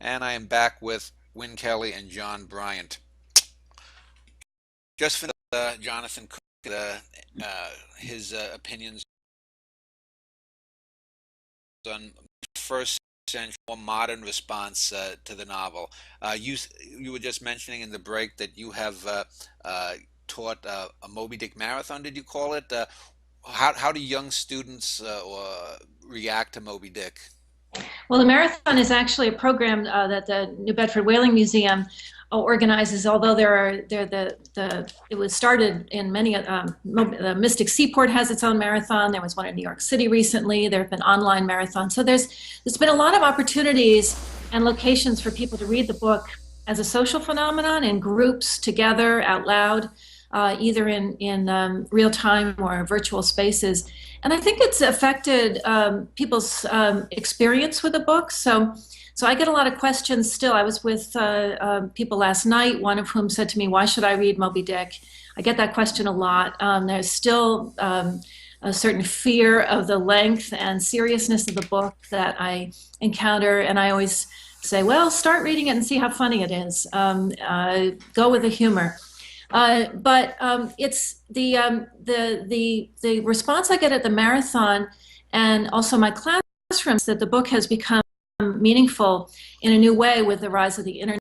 and I am back with Win Kelley and John Bryant. Just finished Jonathan Cook, his opinions on first century more modern response to the novel. You were just mentioning in the break that you have taught a Moby-Dick marathon. Did you call it? How do young students react to Moby-Dick? Well, the marathon is actually a program that the New Bedford Whaling Museum organizes. Although it was started in many. The Mystic Seaport has its own marathon. There was one in New York City recently. There have been online marathons. So there's been a lot of opportunities and locations for people to read the book as a social phenomenon in groups together out loud, either in real time or virtual spaces. And I think it's affected people's experience with the book. So I get a lot of questions still. I was with people last night, one of whom said to me, "Why should I read Moby Dick?" I get that question a lot. There's still a certain fear of the length and seriousness of the book that I encounter, and I always say, "Well, start reading it and see how funny it is. Go with the humor." But it's the response I get at the marathon and also my classrooms that the book has become meaningful in a new way with the rise of the internet.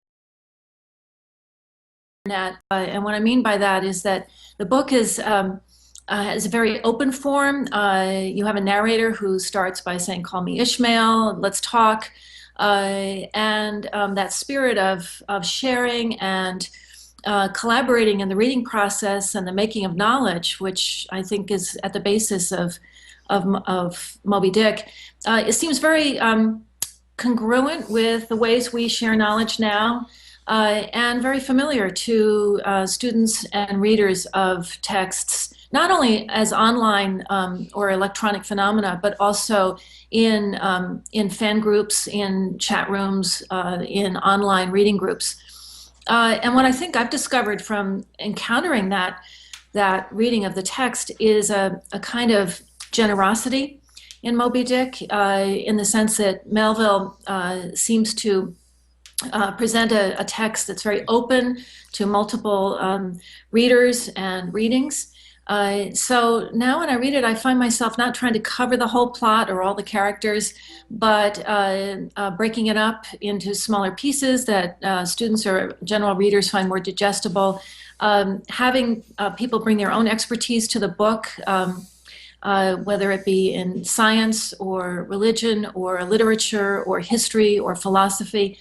And what I mean by that is that the book is a very open form. You have a narrator who starts by saying, "Call me Ishmael, let's talk." And that spirit of sharing and collaborating in the reading process and the making of knowledge, which I think is at the basis of Moby Dick, it seems very congruent with the ways we share knowledge now, and very familiar to students and readers of texts, not only as online or electronic phenomena, but also in fan groups, in chat rooms, in online reading groups. And what I think I've discovered from encountering that reading of the text is a kind of generosity in Moby Dick, in the sense that Melville seems to present a text that's very open to multiple readers and readings. So now when I read it, I find myself not trying to cover the whole plot or all the characters, but breaking it up into smaller pieces that students or general readers find more digestible. Having people bring their own expertise to the book, whether it be in science or religion or literature or history or philosophy,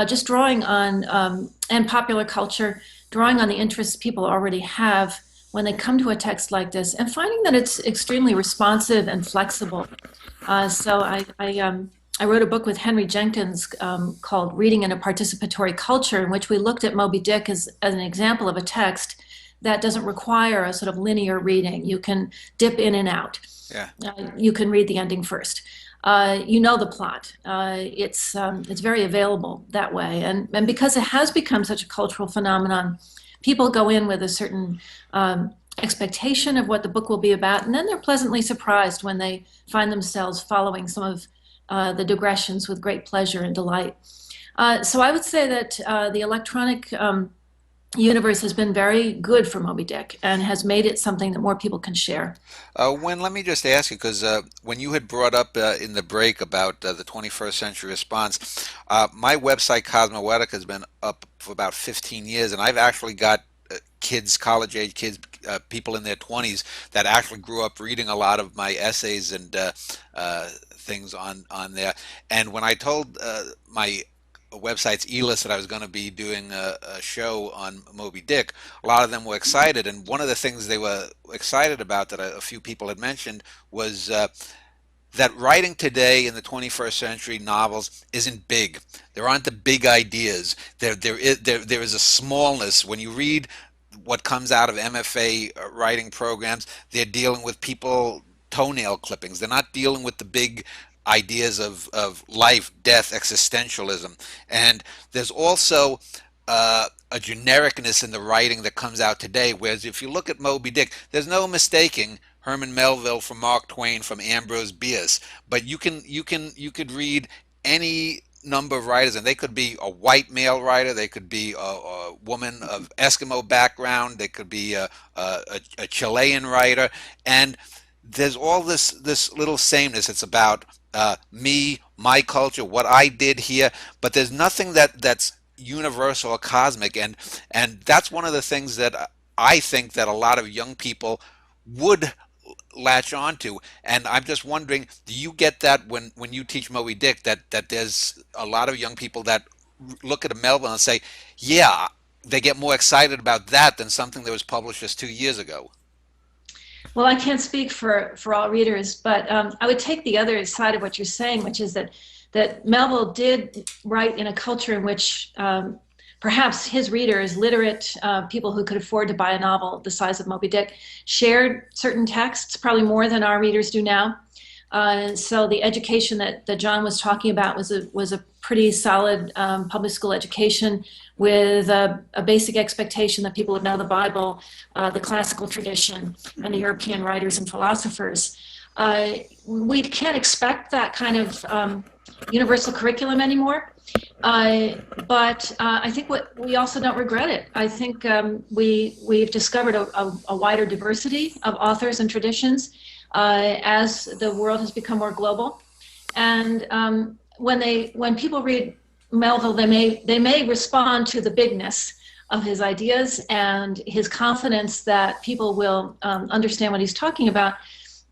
just drawing on, and popular culture, drawing on the interests people already have when they come to a text like this, and finding that it's extremely responsive and flexible. So I wrote a book with Henry Jenkins called Reading in a Participatory Culture, in which we looked at Moby Dick as an example of a text that doesn't require a sort of linear reading. You can dip in and out. Yeah. You can read the ending first. You know the plot. It's very available that way, and because it has become such a cultural phenomenon, people go in with a certain expectation of what the book will be about, and then they're pleasantly surprised when they find themselves following some of the digressions with great pleasure and delight. So I would say that the electronic universe has been very good for Moby Dick and has made it something that more people can share. Wynn, let me just ask you, because when you had brought up in the break about the 21st century response, my website, Cosmoetica, has been up for about 15 years, and I've actually got kids, college age kids, people in their 20s that actually grew up reading a lot of my essays and things on there. And when I told my website's E-list that I was going to be doing a show on Moby Dick, a lot of them were excited. And one of the things they were excited about that a few people had mentioned was that writing today in the 21st century novels isn't big. There aren't the big ideas. There is a smallness. When you read what comes out of MFA writing programs, they're dealing with people toenail clippings. They're not dealing with the big ideas of life, death, existentialism. And there's also a genericness in the writing that comes out today. Whereas if you look at Moby Dick, there's no mistaking Herman Melville from Mark Twain from Ambrose Bierce. But you could read any number of writers, and they could be a white male writer, they could be a woman of Eskimo background, they could be a Chilean writer, and there's all this little sameness. It's about me, my culture, what I did here, but there's nothing that's universal or cosmic, and that's one of the things that I think that a lot of young people would latch on to. And I'm just wondering, do you get that when you teach Moby Dick, that there's a lot of young people that look at a Melville and say, yeah, they get more excited about that than something that was published just 2 years ago? Well, I can't speak for all readers, but I would take the other side of what you're saying, which is that Melville did write in a culture in which perhaps his readers, literate people who could afford to buy a novel the size of Moby Dick, shared certain texts, probably more than our readers do now. So the education that John was talking about was a pretty solid public school education with a basic expectation that people would know the Bible, the classical tradition, and the European writers and philosophers. We can't expect that kind of universal curriculum anymore. But I think we also don't regret it. I think we've discovered a wider diversity of authors and traditions as the world has become more global. And when people read Melville, they may respond to the bigness of his ideas and his confidence that people will understand what he's talking about.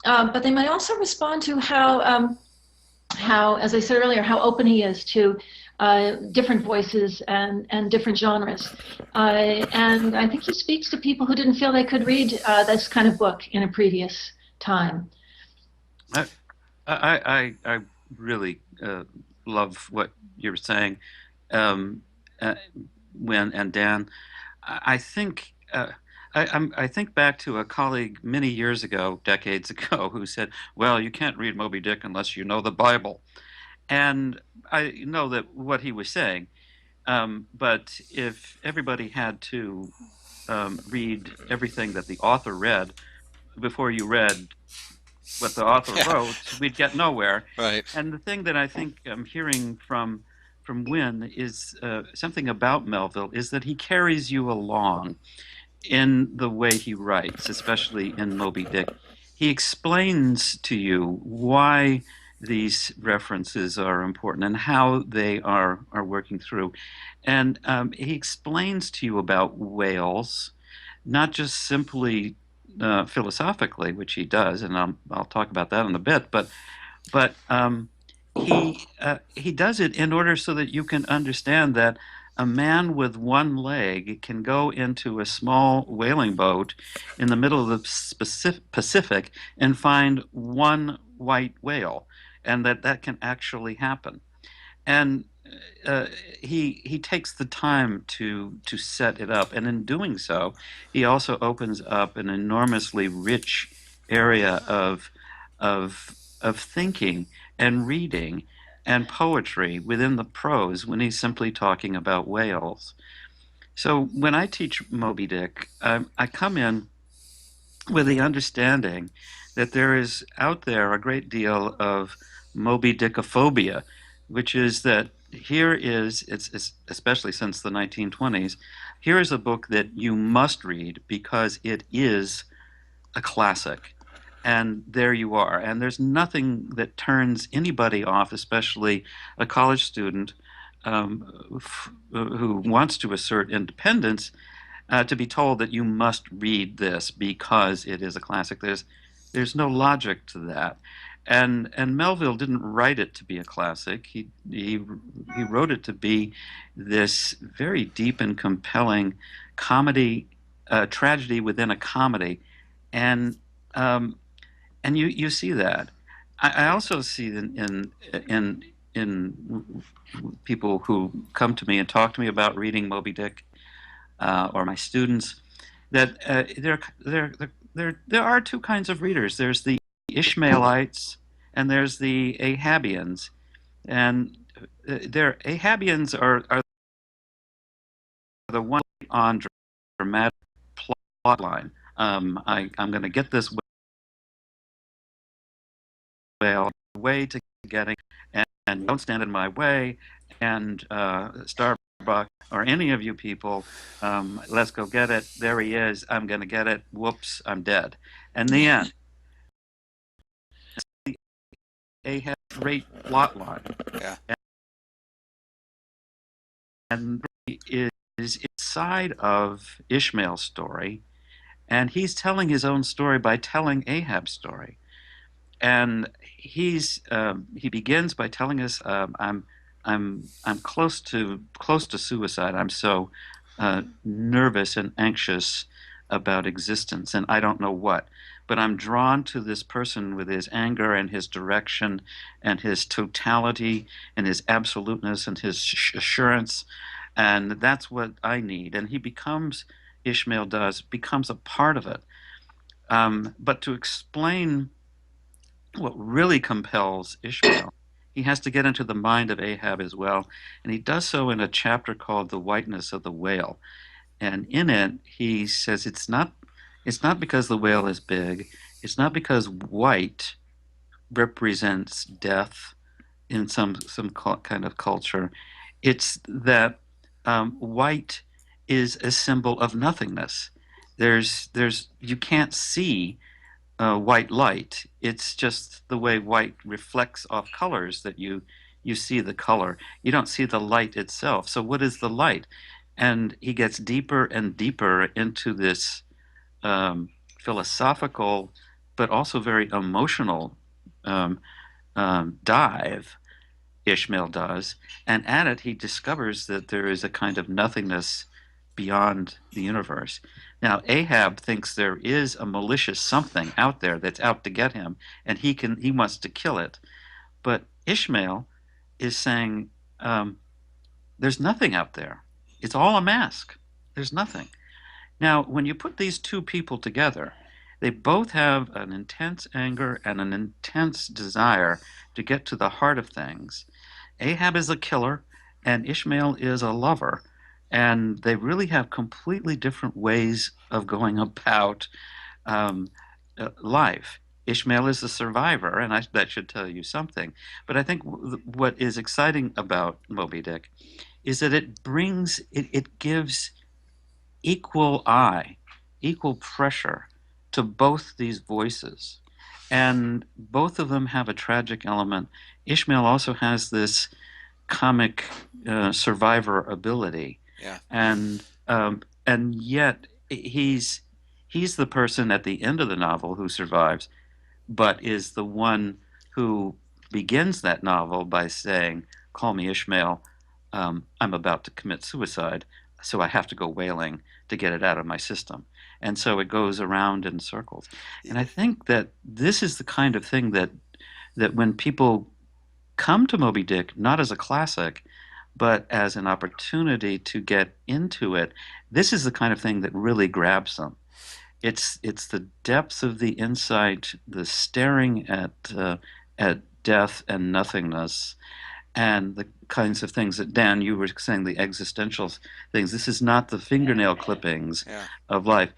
But they might also respond to how, as I said earlier, how open he is to different voices and different genres. And I think he speaks to people who didn't feel they could read this kind of book in a previous time. I I really love what you're saying, um, when and Dan. I think I think back to a colleague many years ago, decades ago, who said, "Well, you can't read Moby Dick unless you know the Bible." And I know that what he was saying, but if everybody had to read everything that the author read before you read what the author Yeah, wrote, we'd get nowhere. right. And the thing that I think I'm hearing from Wynne is something about Melville is that he carries you along in the way he writes, especially in Moby Dick. He explains to you why these references are important and how they are working through. And he explains to you about whales, not just simply philosophically, which he does, and I'll talk about that in a bit, but he does it in order so that you can understand that a man with one leg can go into a small whaling boat in the middle of the Pacific and find one white whale, and that can actually happen. And uh, he takes the time to set it up, and in doing so, he also opens up an enormously rich area of thinking and reading and poetry within the prose when he's simply talking about whales. So when I teach Moby Dick, I come in with the understanding that there is out there a great deal of Moby Dickophobia, which is that here is, it's especially since the 1920s, here is a book that you must read because it is a classic. And there you are. And there's nothing that turns anybody off, especially a college student who wants to assert independence, to be told that you must read this because it is a classic. There's no logic to that. And Melville didn't write it to be a classic. He wrote it to be this very deep and compelling comedy, tragedy within a comedy, and um, you see that. I also see in people who come to me and talk to me about reading Moby Dick, or my students, that there are two kinds of readers. There's the Ishmaelites and there's the Ahabians, and their Ahabians are the one on dramatic plot line. I'm going to get this whale way to getting, and don't stand in my way, and Starbuck or any of you people, let's go get it. There he is. I'm going to get it. Whoops, I'm dead. And the end. Ahab great plot line. Yeah. And is inside of Ishmael's story, and he's telling his own story by telling Ahab's story. And he begins by telling us, I'm close to suicide. I'm so nervous and anxious about existence, and I don't know what. But I'm drawn to this person with his anger and his direction and his totality and his absoluteness and his assurance, and that's what I need. And he becomes, Ishmael does, becomes a part of it. But to explain what really compels Ishmael, he has to get into the mind of Ahab as well, and he does so in a chapter called "The Whiteness of the Whale." And in it, he says it's not because the whale is big, it's not because white represents death in some kind of culture. It's that white is a symbol of nothingness. There's you can't see white light. It's just the way white reflects off colors that you see the color. You don't see the light itself. So what is the light? And he gets deeper and deeper into this philosophical, but also very emotional dive. Ishmael does, and at it he discovers that there is a kind of nothingness beyond the universe. Now Ahab thinks there is a malicious something out there that's out to get him, and he wants to kill it. But Ishmael is saying, there's nothing out there. It's all a mask. There's nothing. Now, when you put these two people together, they both have an intense anger and an intense desire to get to the heart of things. Ahab is a killer, and Ishmael is a lover, and they really have completely different ways of going about life. Ishmael is the survivor, and that should tell you something. But I think what is exciting about Moby-Dick is that it gives equal pressure to both these voices. And both of them have a tragic element. Ishmael also has this comic survivor ability. Yeah. And yet he's the person at the end of the novel who survives, but is the one who begins that novel by saying, "Call me Ishmael. I'm about to commit suicide, so I have to go whaling to get it out of my system." And so it goes around in circles. And I think that this is the kind of thing that when people come to Moby Dick, not as a classic, but as an opportunity to get into it, this is the kind of thing that really grabs them. It's the depth of the insight, the staring at death and nothingness, and the kinds of things that, Dan, you were saying, the existential things. This is not the fingernail clippings of life.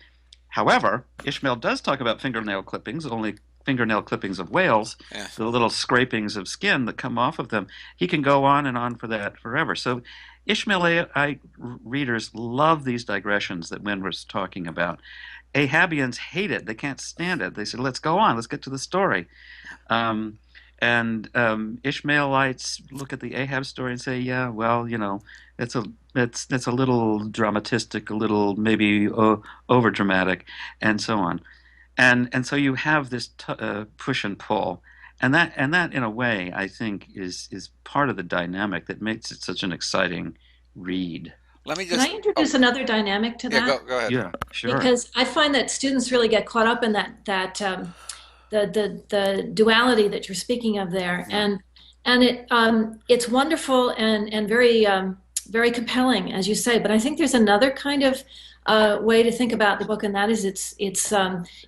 However, Ishmael does talk about fingernail clippings, only fingernail clippings of whales, the little scrapings of skin that come off of them. He can go on and on for that forever. So Ishmael readers love these digressions that Wynne was talking about. Ahabians hate it. They can't stand it. They said, let's go on. Let's get to the story. And Ishmaelites look at the Ahab story and say, yeah, well, that's a little dramatistic, a little maybe over dramatic, and so on. And so you have this push and pull, and that in a way I think is part of the dynamic that makes it such an exciting read. Let me Can I introduce another dynamic to that? Go ahead. Yeah, sure. Because I find that students really get caught up in that the duality that you're speaking of there, and it's wonderful and very very compelling, as you say. But I think there's another kind of way to think about the book, and that is its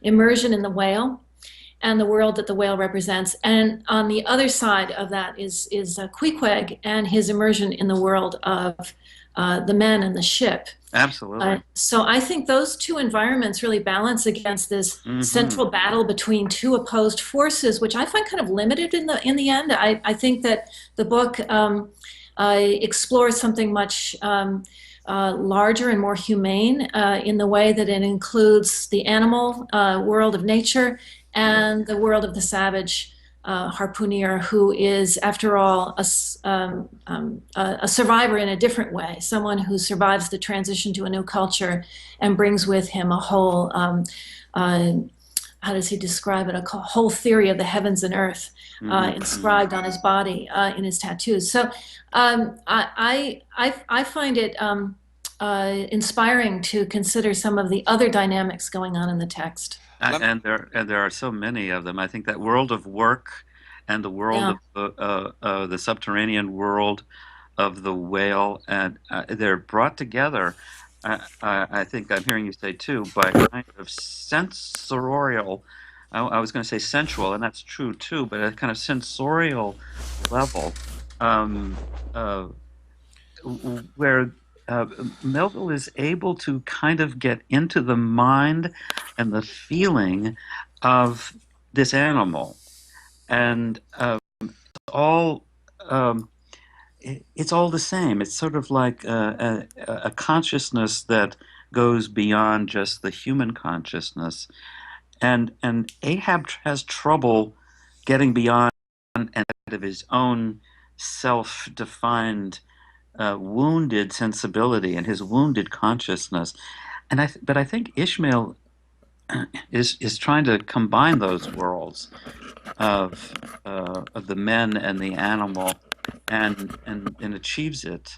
immersion in the whale and the world that the whale represents. And on the other side of that is Queequeg and his immersion in the world of the men and the ship. Absolutely. So I think those two environments really balance against this central battle between two opposed forces, which I find kind of limited in the end. I think that the book explores something much larger and more humane in the way that it includes the animal world of nature and the world of the savage harpooner, who is, after all, a survivor in a different way, someone who survives the transition to a new culture and brings with him a whole, how does he describe it, a whole theory of the heavens and earth inscribed on his body in his tattoos. So I find it inspiring to consider some of the other dynamics going on in the text. And there are so many of them. I think that world of work and the world Yeah. of the subterranean world of the whale, and they're brought together. I think I'm hearing you say too, by kind of sensorial. I was going to say sensual, and that's true too, but a kind of sensorial level, um, uh, where uh, Melville is able to kind of get into the mind and the feeling of this animal, and all um, it's all the same. It's sort of like a consciousness that goes beyond just the human consciousness, and Ahab has trouble getting beyond and out of his own self-defined wounded sensibility and his wounded consciousness. But I think Ishmael is trying to combine those worlds of the men and the animal, and achieves it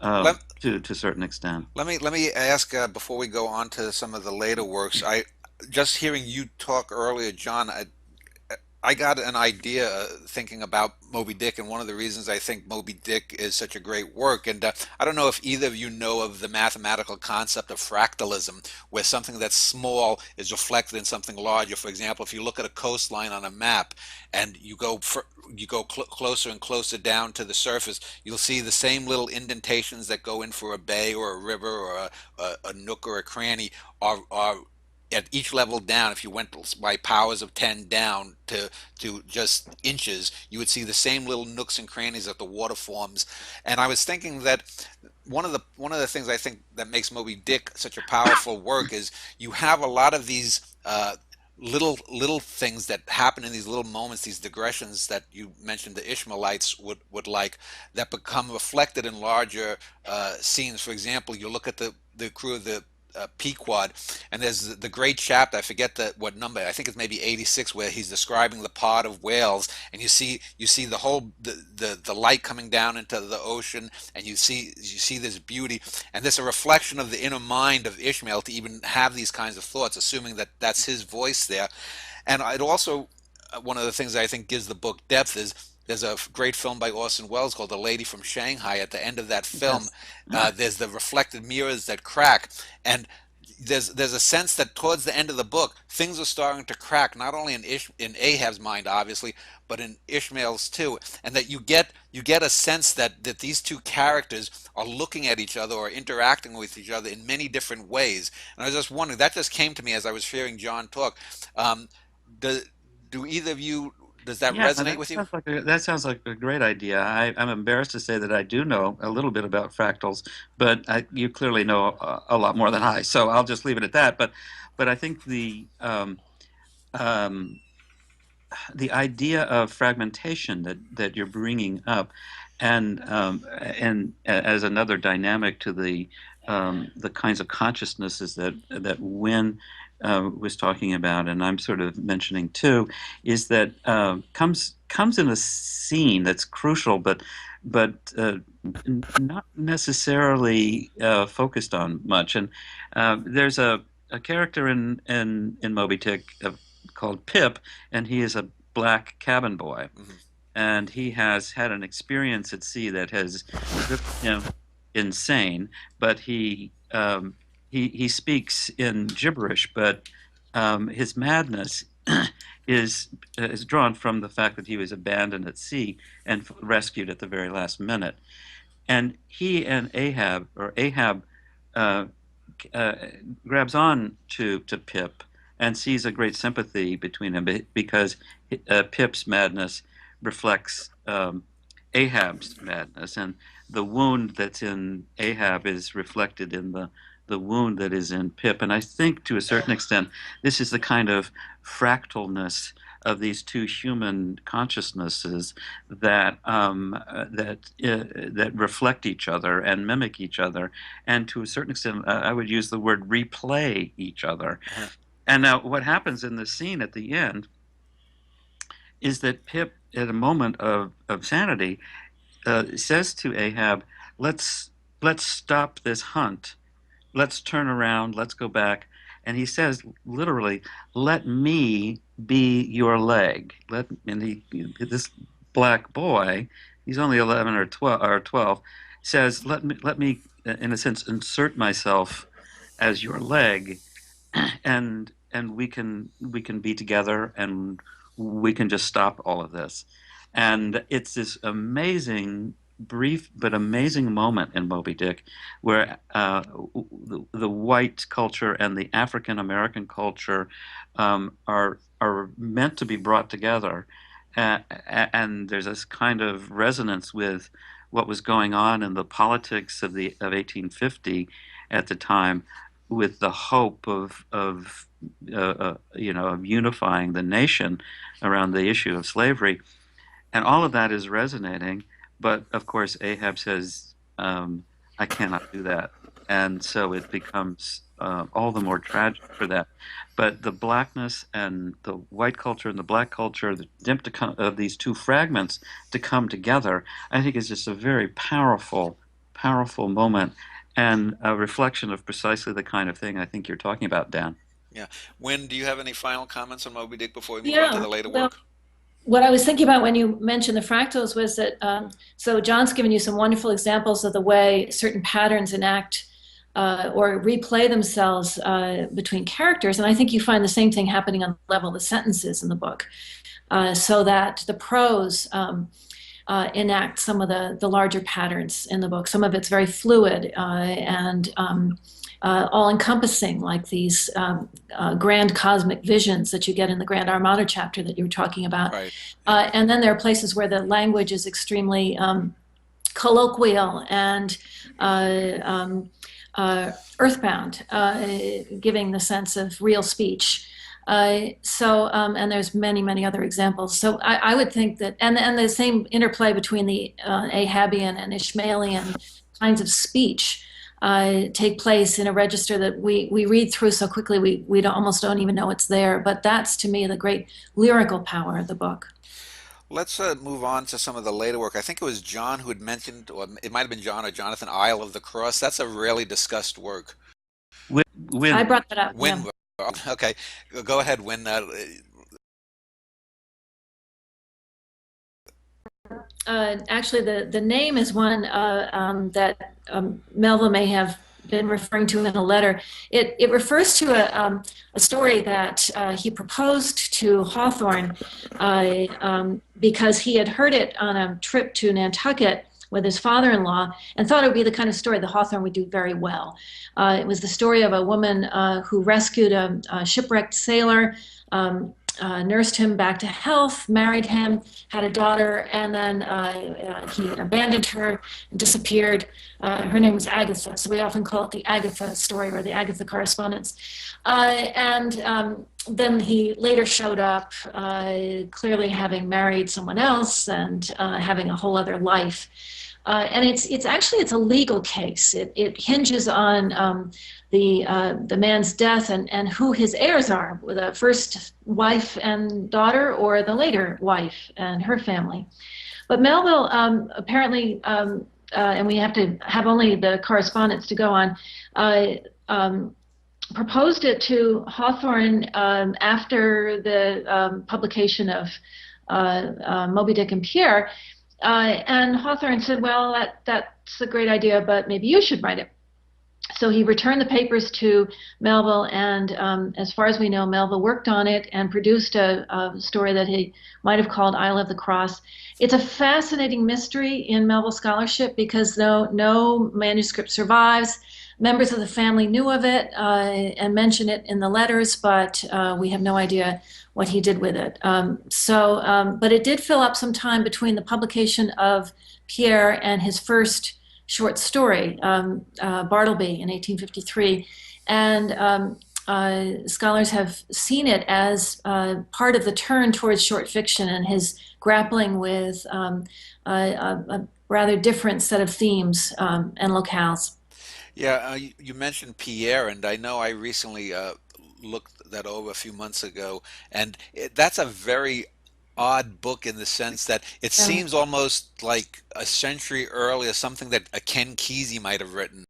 Let, to a certain extent. let me ask before we go on to some of the later works. I just hearing you talk earlier, John. I got an idea thinking about Moby Dick, and one of the reasons I think Moby Dick is such a great work. And I don't know if either of you know of the mathematical concept of fractalism, where something that's small is reflected in something larger. For example, if you look at a coastline on a map and you go closer and closer down to the surface, you'll see the same little indentations that go in for a bay or a river or a nook or a cranny are at each level down. If you went by powers of 10 down to just inches, you would see the same little nooks and crannies that the water forms. And I was thinking that one of the things I think that makes Moby Dick such a powerful work is you have a lot of these little things that happen in these little moments, these digressions that you mentioned the Ishmaelites would like, that become reflected in larger scenes. For example, you look at the crew of the Pequod, and there's the great chapter. I forget what number. I think it's maybe 86, where he's describing the pod of whales, and you see the whole the light coming down into the ocean, and you see this beauty, and there's a reflection of the inner mind of Ishmael to even have these kinds of thoughts, assuming that that's his voice there. And it also one of the things that I think gives the book depth is there's a great film by Orson Welles called The Lady from Shanghai. At the end of that film, Yes. there's the reflected mirrors that crack, and there's a sense that towards the end of the book, things are starting to crack, not only in Ahab's mind, obviously, but in Ishmael's too, and that you get a sense that these two characters are looking at each other or interacting with each other in many different ways. And I was just wondering, that just came to me as I was hearing John talk. Um, do, do either of you Does that Yeah, resonate with you? that sounds like a great idea. I'm embarrassed to say that I do know a little bit about fractals, but you clearly know a lot more than I, so I'll just leave it at that. But I think um, the idea of fragmentation that you're bringing up, and as another dynamic to the kinds of consciousnesses that Wynne was talking about, and I'm sort of mentioning too, is that comes in a scene that's crucial, but not necessarily focused on much. And there's a character in Moby Dick called Pip, and he is a black cabin boy, Hmm. and he has had an experience at sea that has driven him insane. But he speaks in gibberish, but his madness is drawn from the fact that he was abandoned at sea and rescued at the very last minute. And he and Ahab uh, uh, grabs on to Pip and sees a great sympathy between them because Pip's madness reflects Ahab's madness, and the wound that's in Ahab is reflected in the wound that is in Pip. And I think to a certain extent, this is the kind of fractalness of these two human consciousnesses that reflect each other and mimic each other, and to a certain extent, I would use the word replay each other. Uh-huh. And now, what happens in the scene at the end is that Pip, at a moment of sanity, says to Ahab, let's stop this hunt. Let's turn around. Let's go back." And he says literally, "Let me be your leg." This black boy, he's only 11 or 12, says, let me, in a sense, insert myself as your leg, and we can be together, and we can just stop all of this. And it's this amazing, brief but amazing moment in Moby Dick where the white culture and the African American culture are meant to be brought together, and there's this kind of resonance with what was going on in the politics of 1850 at the time, with the hope of unifying the nation around the issue of slavery, and all of that is resonating. But of course, Ahab says, "I cannot do that," and so it becomes all the more tragic for that. But the blackness and the white culture and the black culture, the of these two fragments to come together, I think is just a very powerful, powerful moment, and a reflection of precisely the kind of thing I think you're talking about, Dan. Yeah. Wynn, do you have any final comments on Moby Dick before we move on to Yeah, the later well, work? what I was thinking about when you mentioned the fractals was that, so John's given you some wonderful examples of the way certain patterns enact or replay themselves between characters. And I think you find the same thing happening on the level of the sentences in the book, so that the prose enacts some of the larger patterns in the book. Some of it's very fluid and all-encompassing, like these grand cosmic visions that you get in the Grand Armada chapter that you were talking about. Right. And then there are places where the language is extremely colloquial and earthbound, giving the sense of real speech. And there's many, many other examples. So I would think that, and the same interplay between the Ahabian and Ishmaelian kinds of speech take place in a register that we read through so quickly we almost don't even know it's there. But that's, to me, the great lyrical power of the book. Let's move on to some of the later work. I think it was John who had mentioned, or it might have been John or Jonathan, Isle of the Cross. That's a rarely discussed work. I brought that up. Wynn, Yeah. okay, go ahead, Wynn. Actually, the name is one that Melville may have been referring to in a letter. It refers to a story that he proposed to Hawthorne because he had heard it on a trip to Nantucket with his father-in-law and thought it would be the kind of story that Hawthorne would do very well. It was the story of a woman who rescued a shipwrecked sailor, nursed him back to health, married him, had a daughter, and then he abandoned her and disappeared. Her name was Agatha, so we often call it the Agatha story or the Agatha correspondence. Then he later showed up, clearly having married someone else and having a whole other life. And it's a legal case. It hinges on the man's death and who his heirs are, the first wife and daughter or the later wife and her family. But Melville apparently, and we have to have only the correspondence to go on, proposed it to Hawthorne after the publication of Moby-Dick and Pierre. And Hawthorne said, well, that's a great idea, but maybe you should write it. So he returned the papers to Melville, and as far as we know, Melville worked on it and produced a story that he might have called Isle of the Cross. It's a fascinating mystery in Melville scholarship because no manuscript survives. Members of the family knew of it and mentioned it in the letters, but we have no idea what he did with it. But it did fill up some time between the publication of Pierre and his first short story, Bartleby, in 1853. And scholars have seen it as part of the turn towards short fiction and his grappling with a rather different set of themes and locales. Yeah, you mentioned Pierre, and I know I recently looked that over a few months ago, and that's a very odd book in the sense that it Yeah. seems almost like a century earlier, something that a Ken Kesey might have written.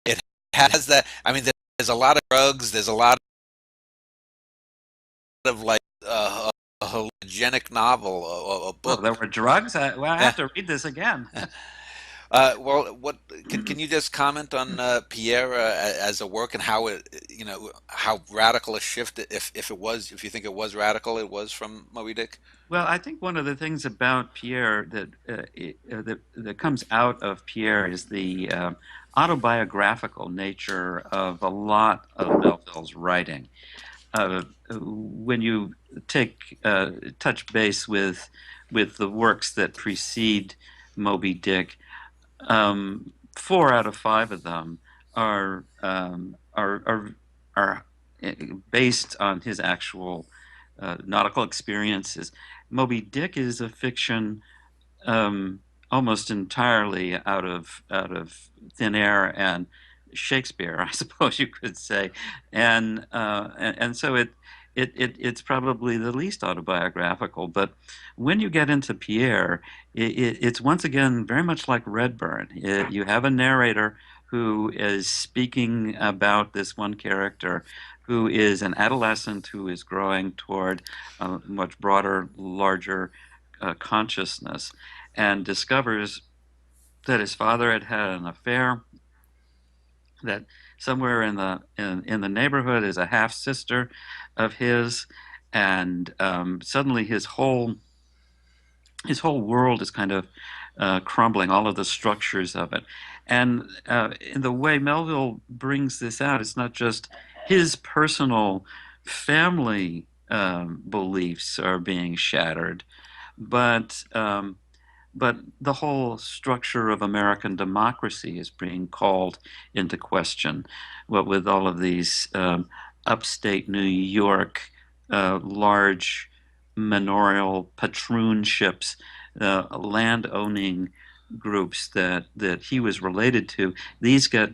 It has that. I mean, there's a lot of drugs. There's a lot of like a hallucinogenic novel or a Well, there book. were drugs. Well, I Yeah. have to read this again. Well, what can you just comment on Pierre as a work and how it, how radical a shift, if it was, if you think it was radical, it was from Moby Dick? Well, I think one of the things about Pierre that comes out of Pierre is the autobiographical nature of a lot of Melville's writing. When you touch base with the works that precede Moby Dick, 4 out of 5 of them are are based on his actual nautical experiences. Moby Dick is a fiction almost entirely out of thin air and Shakespeare, I suppose you could say, and so it's probably the least autobiographical. But when you get into Pierre, it's once again very much like Redburn. You have a narrator who is speaking about this one character who is an adolescent who is growing toward a much broader, larger consciousness and discovers that his father had had an affair, that somewhere in the neighborhood is a half sister of his, and suddenly his whole world is kind of crumbling, all of the structures of it. And in the way Melville brings this out, it's not just his personal family beliefs are being shattered, but but the whole structure of American democracy is being called into question. What with all of these upstate New York large manorial patroonships, land owning groups that he was related to, these get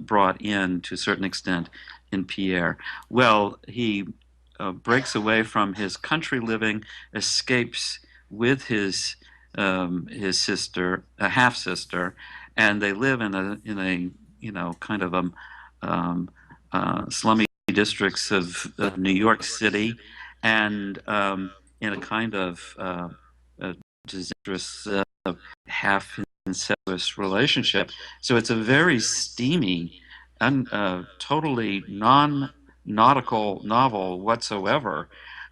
brought in to a certain extent in Pierre. Well, he breaks away from his country living, escapes with his sister, a half sister, and they live in a kind of slummy districts of New York City, and in a kind of disastrous half incestuous relationship. So it's a very steamy, totally non-nautical novel whatsoever,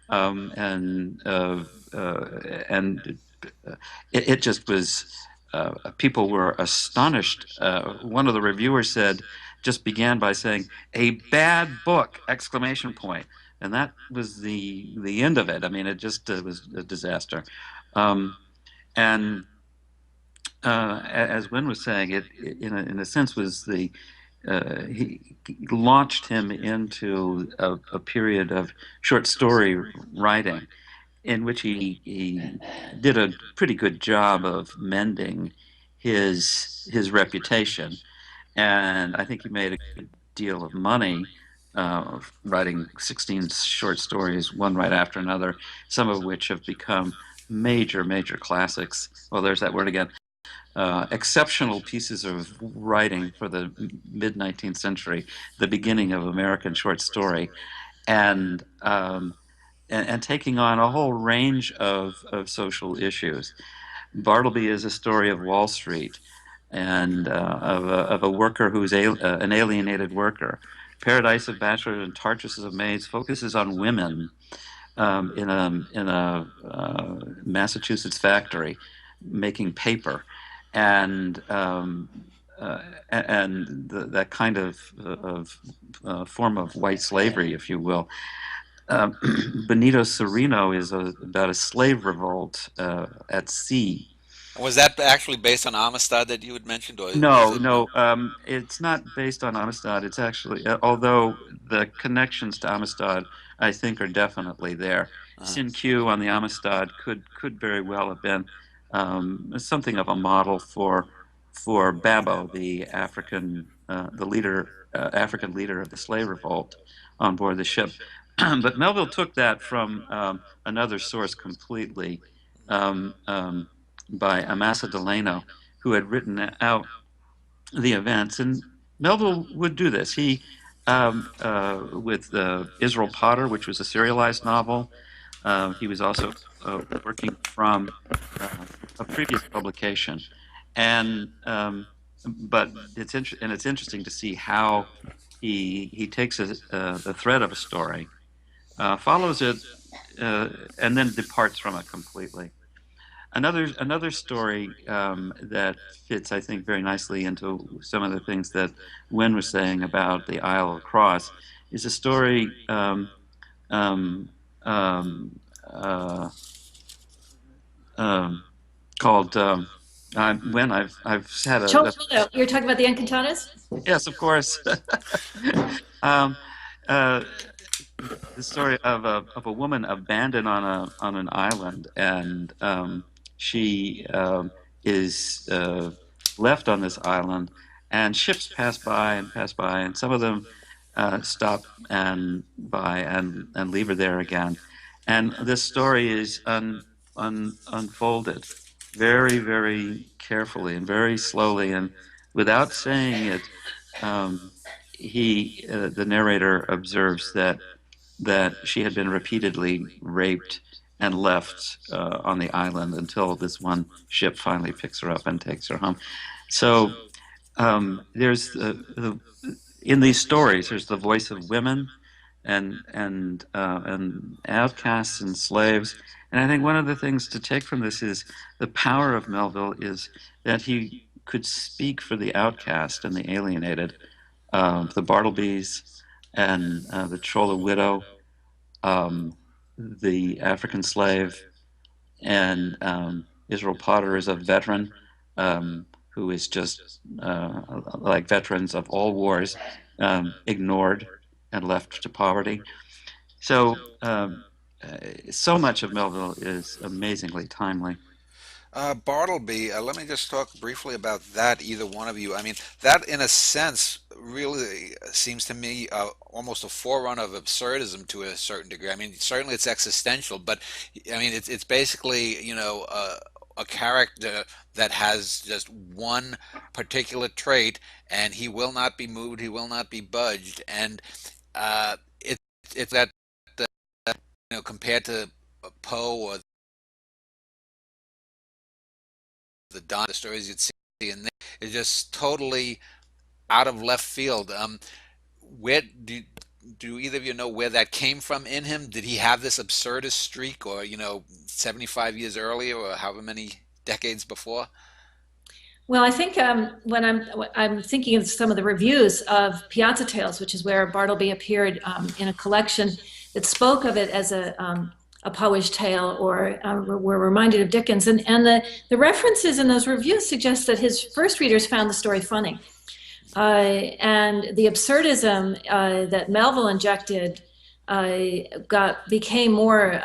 and it just was. People were astonished. One of the reviewers said, just began by saying, "A bad book!" Exclamation point, and that was the end of it. I mean, it just was a disaster. And as Wynne was saying, it in a sense was he launched him into a period of short story writing in which he did a pretty good job of mending his reputation, and I think he made a good deal of money writing 16 short stories, one right after another, some of which have become major classics. Well, there's that word again. Exceptional pieces of writing for the mid 19th century, the beginning of American short story, and and taking on a whole range of social issues. Bartleby is a story of Wall Street and of a worker who's an alienated worker. Paradise of Bachelors and Tartresses of Maids focuses on women in a Massachusetts factory making paper, and that kind of form of white slavery, if you will. uh, Benito Cereno is about a slave revolt at sea. Was that actually based on Amistad that you had mentioned, or is No, it? no, it's not based on Amistad. It's actually, although the connections to Amistad, I think, are definitely there. Uh, Sin Q on the Amistad could very well have been something of a model for Babo, the African leader of the slave revolt on board the ship. But Melville took that from another source completely, um, um, by Amasa Delano, who had written out the events. And Melville would do this. He, with Israel Potter, which was a serialized novel, he was also working from a previous publication. And but it's interesting to see how he takes the thread of a story, follows it, and then departs from it completely. Another story that fits, I think, very nicely into some of the things that Wen was saying about the Isle of Cross is a story um, um, uh, um, called Wen. I've had You're talking about the Encantadas? yes, of course. um, uh, the story of a woman abandoned on an island, and she is left on this island, and ships pass by, and some of them stop and by and leave her there again, and this story is unfolded very carefully and very slowly, and without saying it, um, the narrator observes that she had been repeatedly raped and left on the island until this one ship finally picks her up and takes her home. So there's in these stories, there's the voice of women and outcasts and slaves. And I think one of the things to take from this is the power of Melville is that he could speak for the outcast and the alienated, the Bartlebys and the Chola widow, um, the African slave, and Israel Potter is a veteran who is just like veterans of all wars, ignored and left to poverty. So, so much of Melville is amazingly timely. Bartleby, let me just talk briefly about that, either one of you. I mean, that in a sense really seems to me almost a forerunner of absurdism to a certain degree. I mean, certainly it's existential, but I mean, it's basically, a character that has just one particular trait, and he will not be moved, he will not be budged, and it's that, compared to Poe or the stories you'd see, and it's just totally out of left field. Where do either of you know where that came from in him? Did he have this absurdist streak, or 75 years earlier, or however many decades before? Well, I think when I'm thinking of some of the reviews of Piazza Tales, which is where Bartleby appeared in a collection that spoke of it as a Poish tale, or were reminded of Dickens, and the references in those reviews suggest that his first readers found the story funny, and the absurdism that Melville injected became more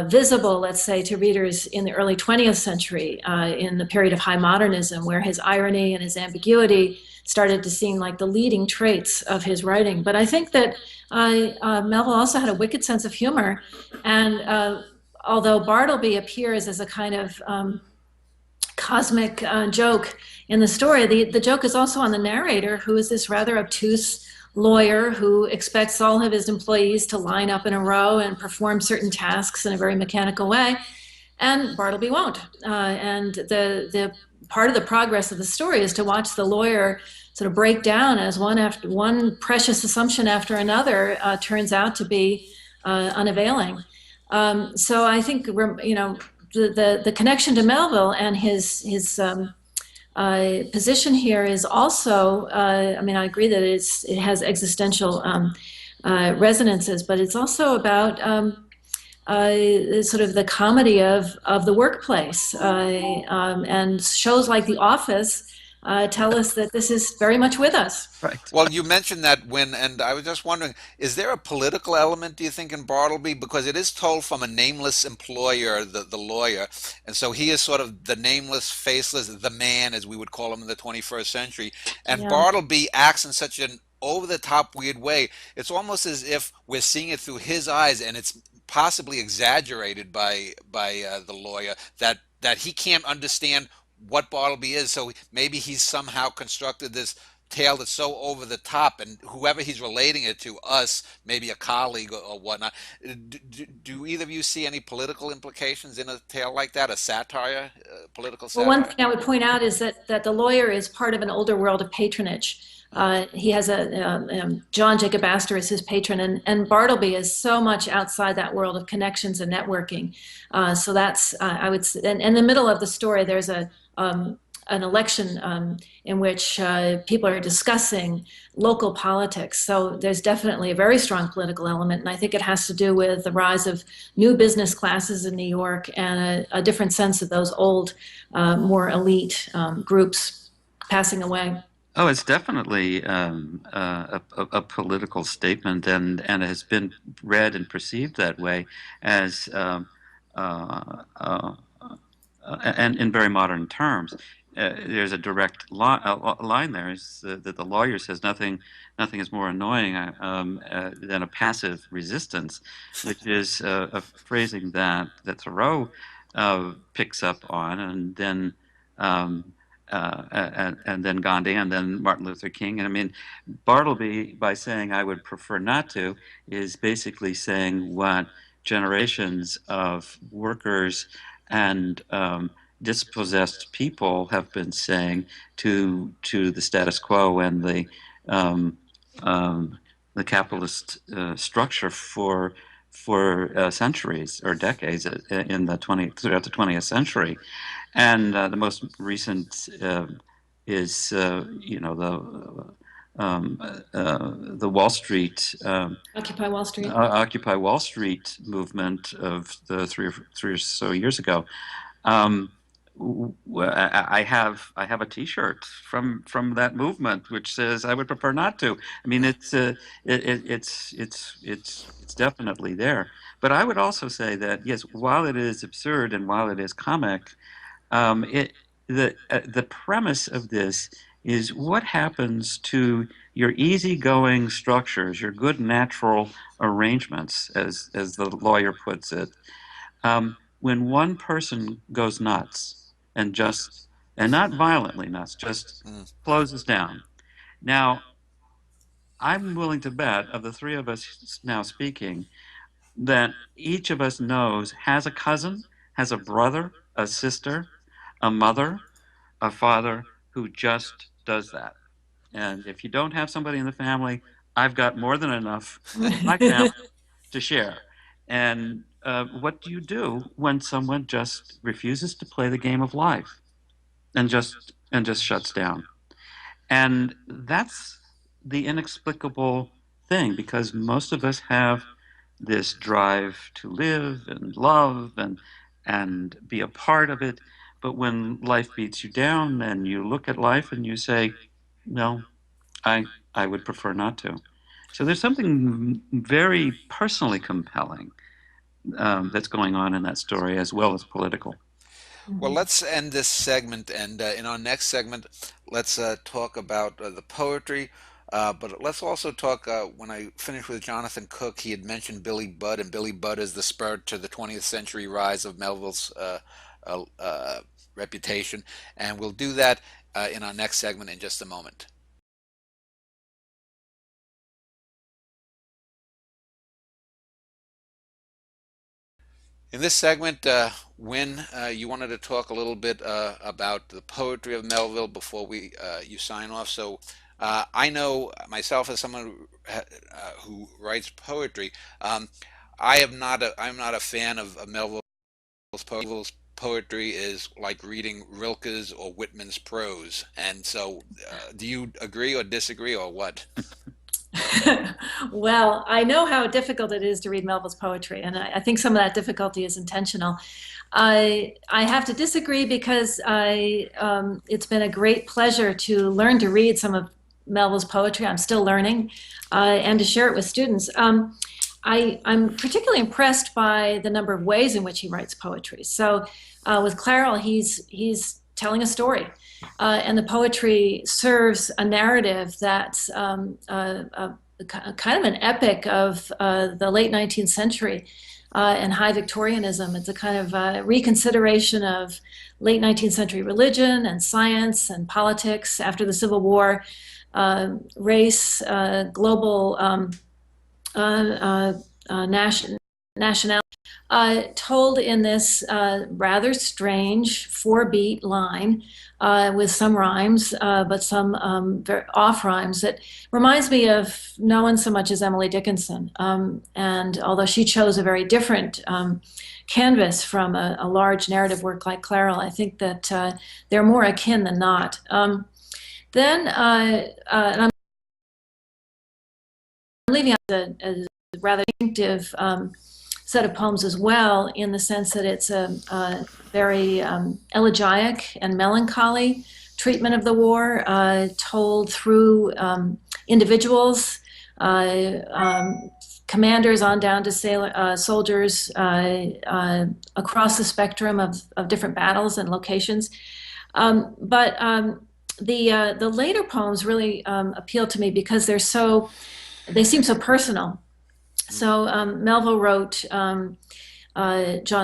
visible, let's say, to readers in the early 20th century, in the period of high modernism, where his irony and his ambiguity started to seem like the leading traits of his writing. But I think that Melville also had a wicked sense of humor, and although Bartleby appears as a kind of cosmic joke in the story, the joke is also on the narrator, who is this rather obtuse lawyer who expects all of his employees to line up in a row and perform certain tasks in a very mechanical way, and Bartleby won't. And the part of the progress of the story is to watch the lawyer sort of break down as one precious assumption after another turns out to be unavailing. So I think the connection to Melville and his position here is also, I mean, I agree that it has existential resonances, but it's also about sort of the comedy of the workplace. And shows like The Office tell us that this is very much with us. Right. Well, you mentioned that when, and I was just wondering, is there a political element, do you think, in Bartleby? Because it is told from a nameless employer, the lawyer, and so he is sort of the nameless, faceless, the man, as we would call him in the 21st century. And Yeah. Bartleby acts in such an over-the-top weird way. It's almost as if we're seeing it through his eyes, and it's possibly exaggerated by the lawyer that he can't understand what Bartleby is. So maybe he's somehow constructed this tale that's so over the top, and whoever he's relating it to, us, maybe a colleague or whatnot. Do either of you see any political implications in a tale like that, a satire, political Well, one satire? thing I would point out is that the lawyer is part of an older world of patronage. He has John Jacob Astor is his patron, and Bartleby is so much outside that world of connections and networking. So that's I would and in the middle of the story, there's an election in which people are discussing local politics. So there's definitely a very strong political element, and I think it has to do with the rise of new business classes in New York and a different sense of those old, more elite groups passing away. Oh, it's definitely a political statement, and has been read and perceived that way as uh, uh, and in very modern terms. There's a direct line there is that the lawyer says nothing is more annoying than a passive resistance, which is a phrasing that Thoreau picks up on, and then and then Gandhi, and then Martin Luther King. And I mean, Bartleby, by saying "I would prefer not to," is basically saying what generations of workers and dispossessed people have been saying to the status quo and um, the capitalist structure for centuries or decades in the 20 throughout the 20th century. And the most recent is the Wall Street Occupy Wall Street. Occupy Wall Street movement of the three or so years ago. Um, I have a T-shirt from that movement which says I would prefer not to. I mean, it's definitely there. But I would also say that yes, while it is absurd and while it is comic, it the premise of this is what happens to your easygoing structures, your good natural arrangements, as the lawyer puts it, when one person goes nuts and just and not violently nuts, just Mm. closes down. Now, I'm willing to bet of the three of us now speaking that each of us knows has a cousin, has a brother, a sister, a mother, a father who just does that. And if you don't have somebody in the family, I've got more than enough in my family to share. And what do you do when someone just refuses to play the game of life and just shuts down? And that's the inexplicable thing because most of us have this drive to live and love and be a part of it. But when life beats you down and you look at life and you say, no, I would prefer not to. So there's something very personally compelling that's going on in that story as well as political. Well, Mhm. let's end this segment, and in our next segment, let's talk about the poetry. But let's also talk. When I finished with Jonathan Cook, he had mentioned Billy Budd, and Billy Budd is the spur to the 20th century rise of Melville's reputation. And we'll do that in our next segment in just a moment. In this segment, Win, you wanted to talk a little bit about the poetry of Melville before we you sign off. So I know myself as someone who writes poetry. I'm not a fan of Melville's poetry. Melville's poetry is like reading Rilke's or Whitman's prose. And so, do you agree or disagree or what? Well, I know how difficult it is to read Melville's poetry, and I think some of that difficulty is intentional. I have to disagree because it's been a great pleasure to learn to read some of Melville's poetry. I'm still learning, and to share it with students. I'm particularly impressed by the number of ways in which he writes poetry. So with Clairol, he's telling a story. And the poetry serves a narrative that's kind of an epic of the late 19th century and high Victorianism. It's a kind of reconsideration of late 19th century religion and science and politics after the Civil War, race, global nationality, told in this rather strange four-beat line with some rhymes, but some off rhymes that reminds me of no one so much as Emily Dickinson. And although she chose a very different canvas from a large narrative work like Clairol, I think that they're more akin than not. And I'm leaving out a rather distinctive set of poems as well, in the sense that it's a very elegiac and melancholy treatment of the war, told through individuals, commanders on down to soldiers across the spectrum of different battles and locations. But the later poems really appeal to me because they seem so personal. So Melville wrote John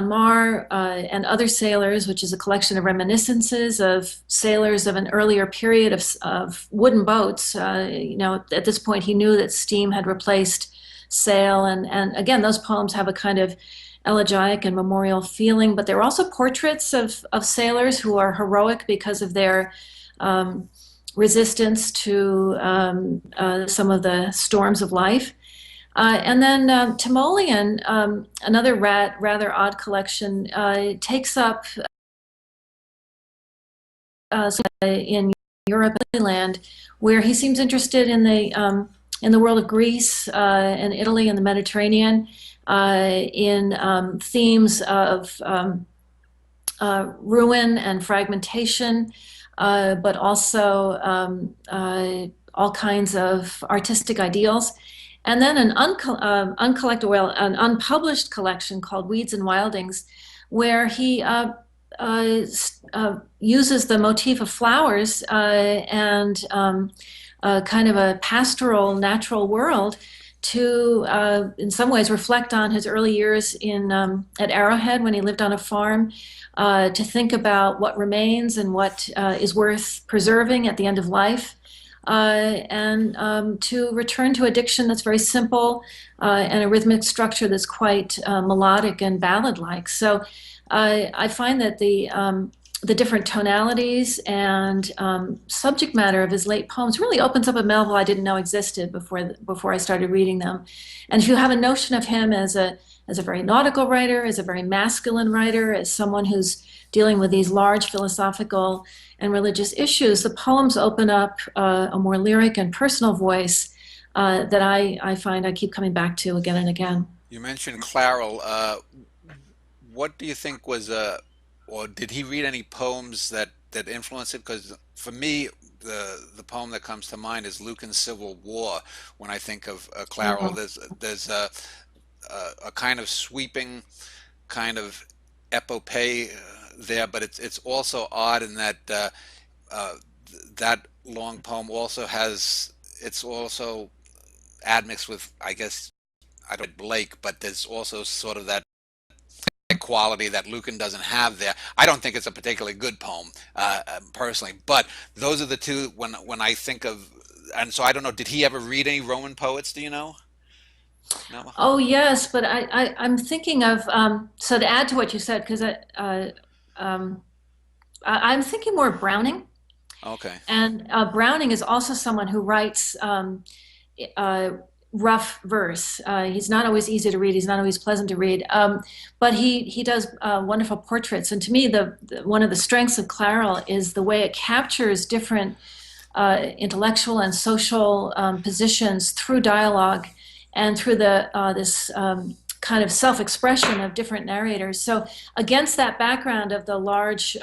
Marr and Other Sailors, which is a collection of reminiscences of sailors of an earlier period of wooden boats. At this point, he knew that steam had replaced sail. And again, those poems have a kind of elegiac and memorial feeling, but they're also portraits of sailors who are heroic because of their resistance to some of the storms of life. And then Timoleon, another rather odd collection, takes up in Europe and land, where he seems interested in the world of Greece and Italy and the Mediterranean, in themes of ruin and fragmentation, but also all kinds of artistic ideals. And then an unpublished collection called Weeds and Wildings, where he uses the motif of flowers and kind of a pastoral, natural world to, in some ways, reflect on his early years at Arrowhead when he lived on a farm, to think about what remains and what is worth preserving at the end of life. And to return to a diction that's very simple and a rhythmic structure that's quite melodic and ballad-like. So I find that the different tonalities and subject matter of his late poems really opens up a Melville I didn't know existed before I started reading them. And if you have a notion of him as a very nautical writer, as a very masculine writer, as someone who's dealing with these large philosophical and religious issues, the poems open up a more lyric and personal voice that I find I keep coming back to again and again. You mentioned Clairol. What do you think was, or did he read any poems that influenced it? Because for me, the poem that comes to mind is Lucan's Civil War. When I think of Clairol, there's a kind of sweeping kind of epopee there, but it's also odd in that that long poem also it's also admixed with, I guess, I don't Blake, but there's also sort of that quality that Lucan doesn't have there. I don't think it's a particularly good poem, personally, but those are the two when I think of, and so I don't know, did he ever read any Roman poets, do you know? No? Oh yes, but I'm thinking of so to add to what you said, because I'm thinking more of Browning. Okay. And Browning is also someone who writes rough verse. He's not always easy to read. He's not always pleasant to read. But he does wonderful portraits. And to me, one of the strengths of Clairol is the way it captures different intellectual and social positions through dialogue and through this kind of self-expression of different narrators. So against that background of the large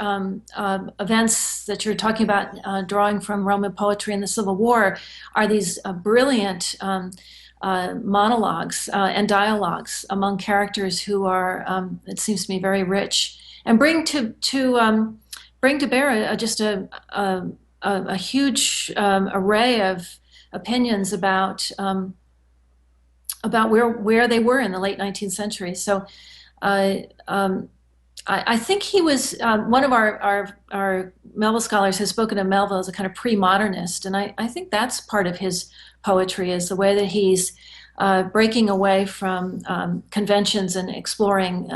events that you're talking about, drawing from Roman poetry in the Civil War, are these brilliant monologues and dialogues among characters who are, it seems to me, very rich and bring to bear just a huge array of opinions about where they were in the late 19th century. So uh, um, I think he was one of our Melville scholars has spoken of Melville as a kind of pre-modernist, and I think that's part of his poetry is the way that he's breaking away from conventions and exploring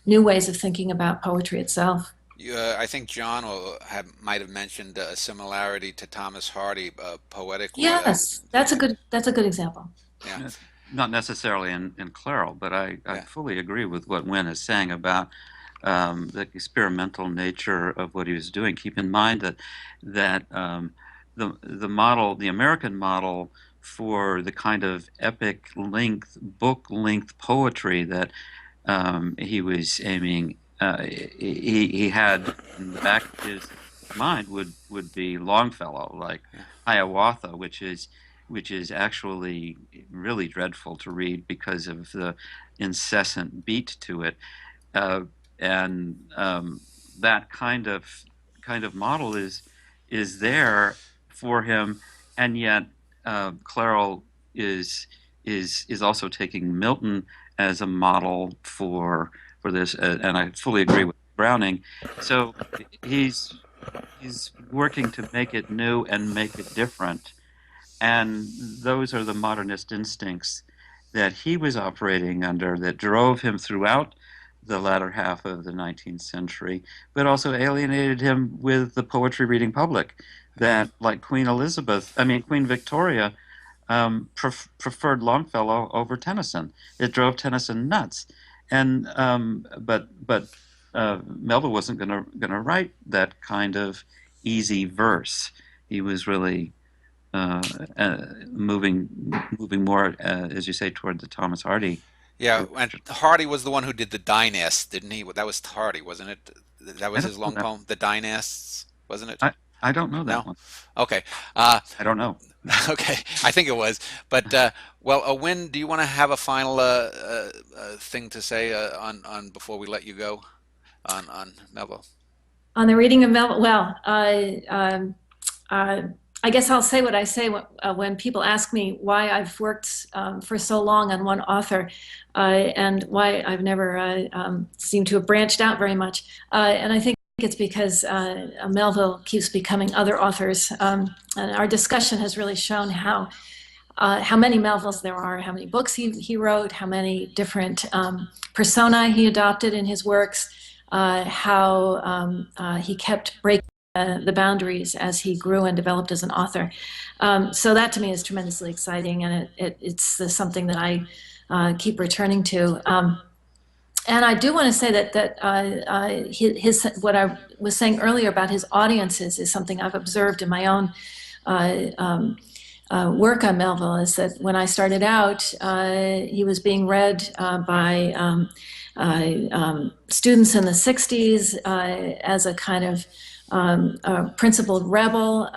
new ways of thinking about poetry itself. I think John might have mentioned a similarity to Thomas Hardy poetically. Yes, that's a good example. Yeah, Not necessarily in Clairol, but I yeah, fully agree with what Wynne is saying about the experimental nature of what he was doing. Keep in mind that the model, the American model for the kind of epic length, book length poetry that he was aiming, he had in the back of his mind would be Longfellow, like yeah. Hiawatha, which is actually really dreadful to read because of the incessant beat to it, and that kind of model is there for him, and yet Clairol is also taking Milton as a model for this, and I fully agree with Browning. So he's he's working to make it new and make it different, and those are the modernist instincts that he was operating under that drove him throughout the latter half of the 19th century, but also alienated him with the poetry reading public. That, like Queen Victoria, preferred Longfellow over Tennyson. It drove Tennyson nuts, and Melville wasn't gonna write that kind of easy verse. He was really uh, moving more, as you say, toward the Thomas Hardy Yeah, and direction. Hardy was the one who did the Dynasts, didn't he? That was Hardy, wasn't it? That I was don't his know long that. poem, the Dynasts, wasn't it? I don't know that No? one. Okay. Uh, I don't know. okay, I think it was. But well, Wynn, do you want to have a final thing to say on before we let you go on Melville? On the reading of Melville, well, uh, I guess I'll say what I say when people ask me why I've worked for so long on one author and why I've never seemed to have branched out very much. And I think it's because Melville keeps becoming other authors. And our discussion has really shown how many Melvilles there are, how many books he wrote, how many different personae he adopted in his works, how he kept breaking the boundaries as he grew and developed as an author. So that to me is tremendously exciting, and it's something that I keep returning to. And I do want to say that his what I was saying earlier about his audiences is something I've observed in my own uh, um, work on Melville. Is that when I started out, he was being read by students in the '60s as a kind of principled rebel.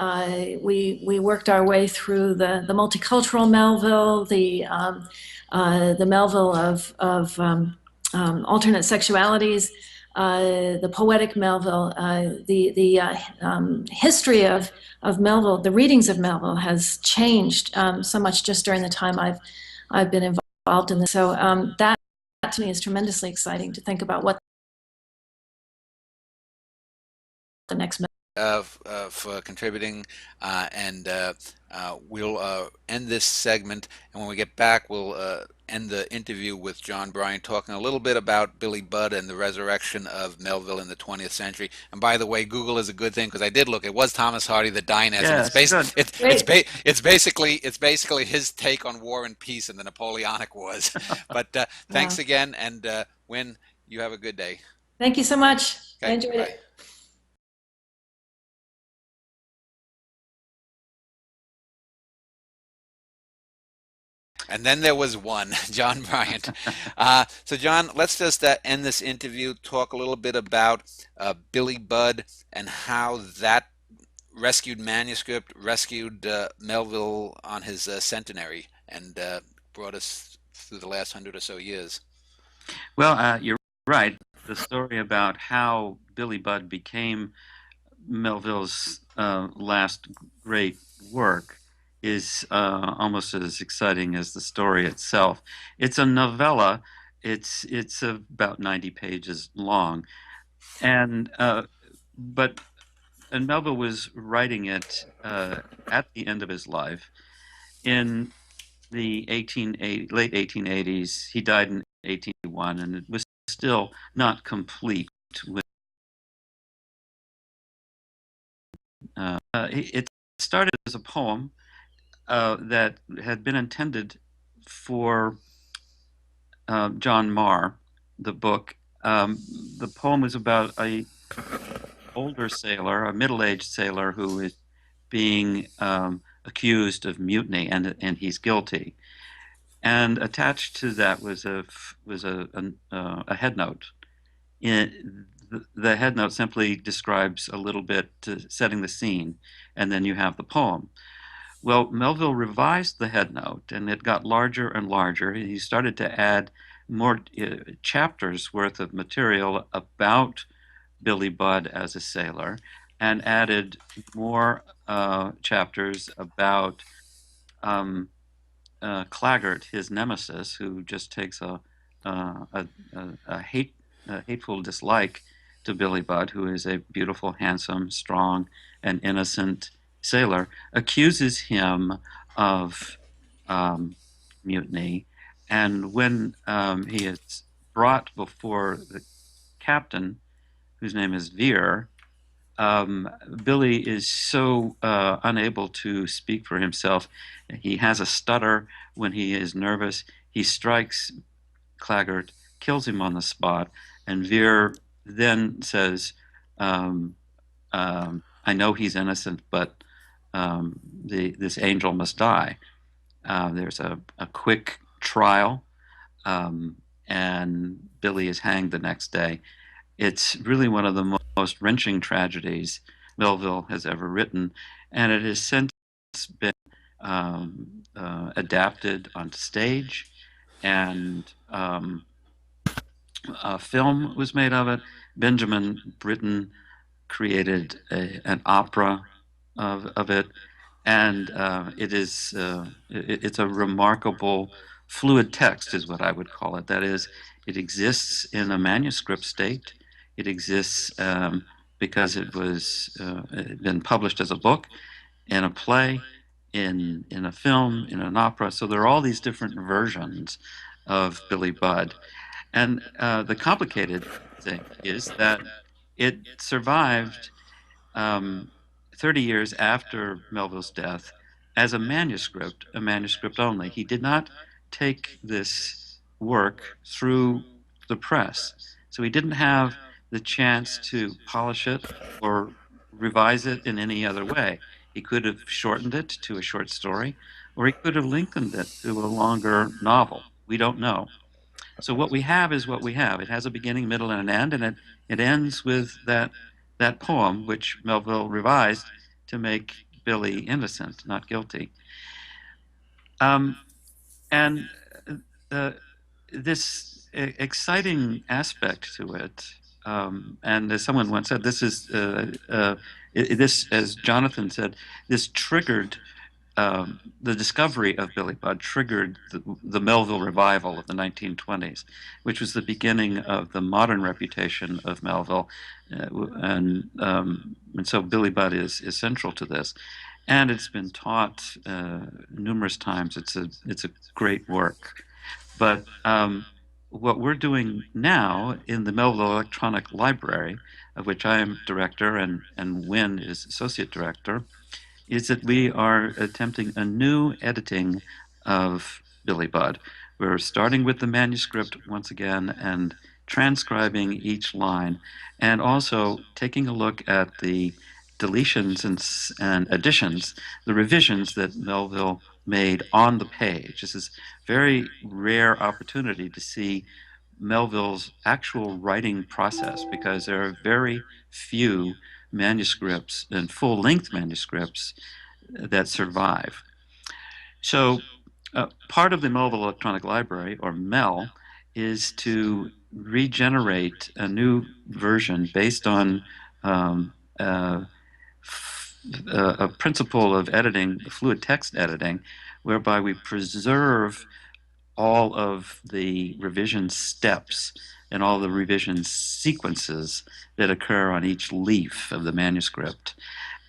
We worked our way through the multicultural Melville, the Melville of alternate sexualities, the poetic Melville, the history of Melville, the readings of Melville has changed so much just during the time I've been involved in this. So that to me is tremendously exciting to think about what the next. For contributing, and we'll end this segment. And when we get back, we'll end the interview with John Bryan talking a little bit about Billy Budd and the resurrection of Melville in the 20th century. And by the way, Google is a good thing because I did look. It was Thomas Hardy, the Dynasts, and Yes, good. Great. it's basically his take on War and Peace and the Napoleonic Wars. But thanks Wow. again, and Wynn, you have a good day. Thank you so much. I Okay, enjoyed bye. it. And then there was one, John Bryant. So, John, let's just end this interview, talk a little bit about Billy Budd and how that rescued manuscript rescued Melville on his centenary and brought us through the last 100 or so years. Well, you're right. The story about how Billy Budd became Melville's last great work is almost as exciting as the story itself. It's a novella. It's about 90 pages long, and but and Melville was writing it at the end of his life in the late 1880s. He died in 1881, and it was still not complete. It started as a poem that had been intended for John Marr, the book. The poem was about a older sailor, a middle-aged sailor who is being accused of mutiny, and he's guilty. And attached to that was a head note. The head note simply describes a little bit setting the scene, and then you have the poem. Well, Melville revised the head note, and it got larger and larger. He started to add more chapters worth of material about Billy Budd as a sailor, and added more chapters about Claggart, his nemesis, who just takes a hateful dislike to Billy Budd, who is a beautiful, handsome, strong, and innocent sailor, accuses him of mutiny. And when he is brought before the captain, whose name is Veer, Billy is so unable to speak for himself. He has a stutter when he is nervous. He strikes Claggart, kills him on the spot, and Veer then says, I know he's innocent, but this angel must die. There's a quick trial, and Billy is hanged the next day. It's really one of the most wrenching tragedies Melville has ever written, and it has since been adapted onto stage, and a film was made of it. Benjamin Britten created an opera of it, and it's a remarkable fluid text, is what I would call it. That is, it exists in a manuscript state. It exists because it was been published as a book, in a play, in a film, in an opera. So there are all these different versions of Billy Budd. And the complicated thing is that it survived 30 years after Melville's death as a manuscript only. He did not take this work through the press. So he didn't have the chance to polish it or revise it in any other way. He could have shortened it to a short story, or he could have lengthened it to a longer novel. We don't know. So what we have is what we have. It has a beginning, middle, and an end, and it ends with that poem, which Melville revised to make Billy innocent, not guilty. And this exciting aspect to it, and as someone once said, this, as Jonathan said, this triggered the discovery of Billy Budd triggered the Melville revival of the 1920s, which was the beginning of the modern reputation of Melville, and so Billy Budd is central to this, and it's been taught numerous times. It's a great work, but what we're doing now in the Melville Electronic Library, of which I am director and Wynne is associate director, is that we are attempting a new editing of Billy Budd. We're starting with the manuscript once again and transcribing each line, and also taking a look at the deletions and additions, the revisions that Melville made on the page. This is very rare opportunity to see Melville's actual writing process because there are very few manuscripts and full-length manuscripts that survive. So part of the Melville Electronic Library, or MEL, is to regenerate a new version based on um, uh, a principle of editing, fluid text editing, whereby we preserve all of the revision steps and all the revision sequences that occur on each leaf of the manuscript,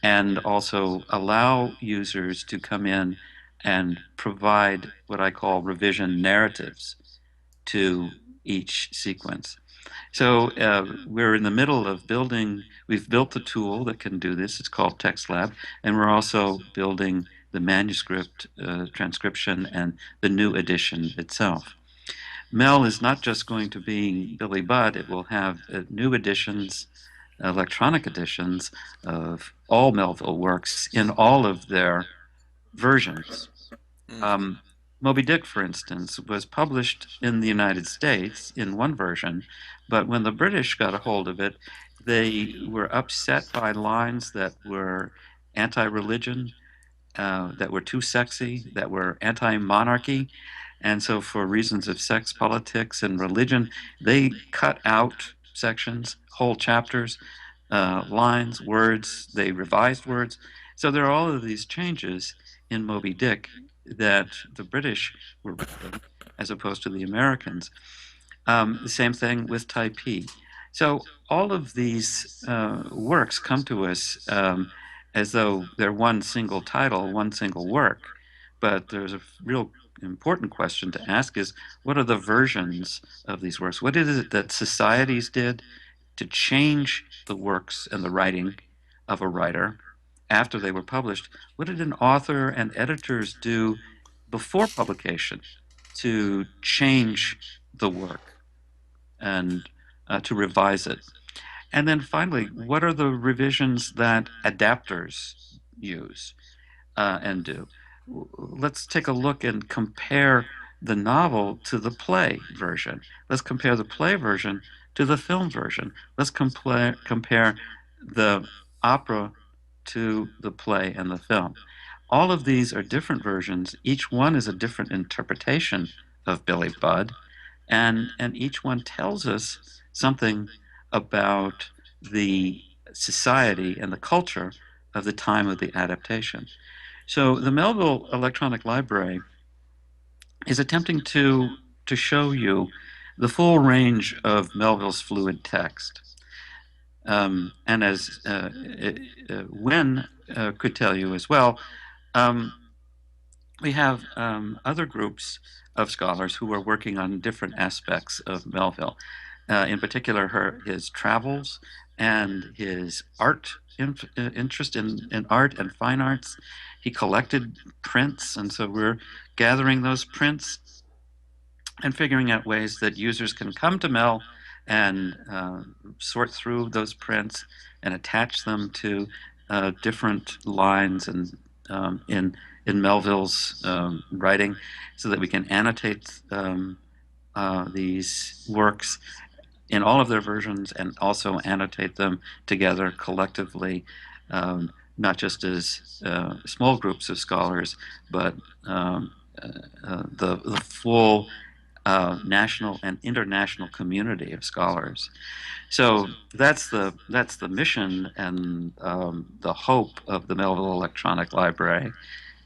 and also allow users to come in and provide what I call revision narratives to each sequence. So we're in the middle of building, we've built a tool that can do this. It's called TextLab, and we're also building the manuscript transcription and the new edition itself. Mel is not just going to be Billy Budd, it will have new editions, electronic editions of all Melville works in all of their versions. Mm. Um, Moby Dick, for instance, was published in the United States in one version, but when the British got a hold of it, they were upset by lines that were anti-religion, that were too sexy, that were anti-monarchy, and so for reasons of sex, politics, and religion, they cut out sections, whole chapters, lines, words, they revised words. So there are all of these changes in Moby Dick that the British were writing as opposed to the Americans. The same thing with Typee. So all of these works come to us as though they're one single title, one single work. But there's a real important question to ask is, what are the versions of these works? What is it that societies did to change the works and the writing of a writer after they were published? What did an author and editors do before publication to change the work and to revise it? And then finally, what are the revisions that adapters use and do? Let's take a look and compare the novel to the play version. Let's compare the play version to the film version. Let's compare the opera to the play and the film. All of these are different versions. Each one is a different interpretation of Billy Budd, and each one tells us something about the society and the culture of the time of the adaptation. So the Melville Electronic Library is attempting to show you the full range of Melville's fluid text. And as Wynne could tell you as well, um, we have other groups of scholars who are working on different aspects of Melville. In particular, his travels and his art interest in art and fine arts. He collected prints, and so we're gathering those prints and figuring out ways that users can come to Mel and sort through those prints and attach them to different lines and in Melville's writing, so that we can annotate these works in all of their versions and also annotate them together collectively, not just as small groups of scholars, but the full national and international community of scholars. So that's the mission and the hope of the Melville Electronic Library.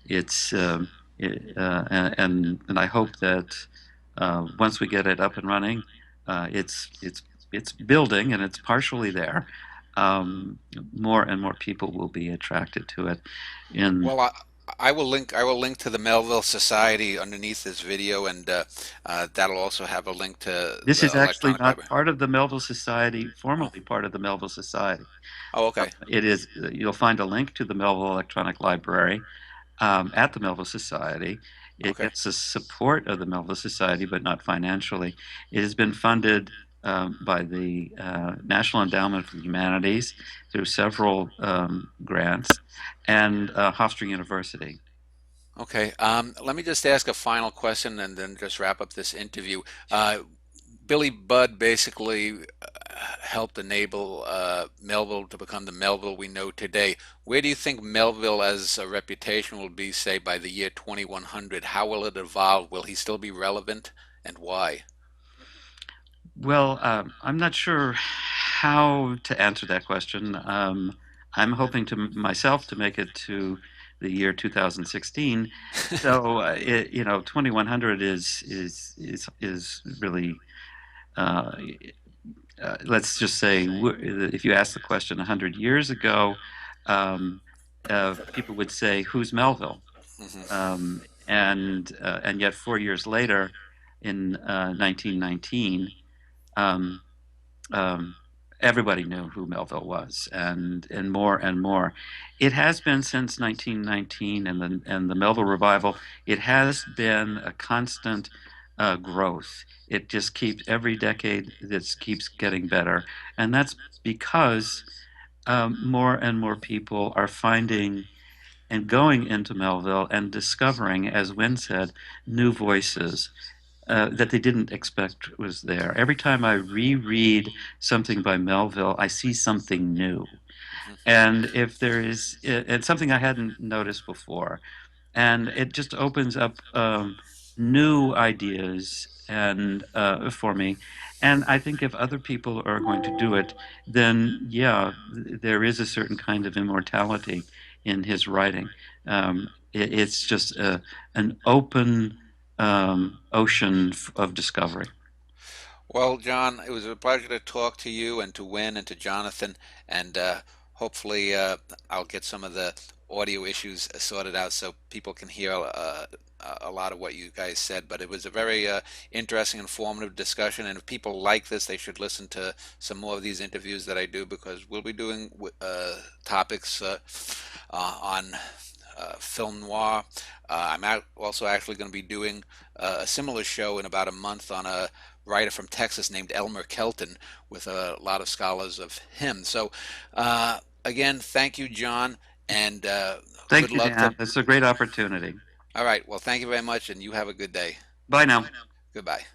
It's and I hope that once we get it up and running, it's building and it's partially there. More and more people will be attracted to it. In Well, I will link to the Melville Society underneath this video, and that'll also have a link to This the is actually electronic not library. part of the Melville Society, formerly part of the Melville Society. Oh, okay. It is. You'll find a link to the Melville Electronic Library at the Melville Society. It Okay. gets the support of the Melville Society, but not financially. It has been funded by the National Endowment for the Humanities through several grants and Hofstra University. Okay. Let me just ask a final question and then just wrap up this interview. Uh, Billy Budd basically helped enable Melville to become the Melville we know today. Where do you think Melville as a reputation will be, say, by the year 2100? How will it evolve? Will he still be relevant, and why? Well, I'm not sure how to answer that question. I'm hoping to myself to make it to the year 2016. So, 2100 is really, uh, let's just say, if you ask the question 100 years ago, um, people would say, "Who's Melville?" Hmm. And yet 4 years later, in 1919. Um, um, Everybody knew who Melville was, and more and more. It has been since 1919 and the Melville revival. It has been a constant growth. It just keeps every decade. This keeps getting better, and that's because more and more people are finding and going into Melville and discovering, as Wynne said, new voices that they didn't expect was there. Every time I reread something by Melville, I see something new. And if there is, it's something I hadn't noticed before, and it just opens up new ideas and for me. And I think if other people are going to do it, then yeah, there is a certain kind of immortality in his writing. It's just an open ocean of discovery. Well, John, it was a pleasure to talk to you and to Win and to Jonathan, and hopefully I'll get some of the audio issues sorted out so people can hear a lot of what you guys said. But it was a very interesting, informative discussion, and if people like this, they should listen to some more of these interviews that I do because we'll be doing topics on film noir. Also actually going to be doing a similar show in about a month on a writer from Texas named Elmer Kelton with a lot of scholars of him. So, again, thank you, John, and good Thank you, luck to. Dan. It's a great opportunity. All right. Well, thank you very much, and you have a good day. Bye now. Goodbye.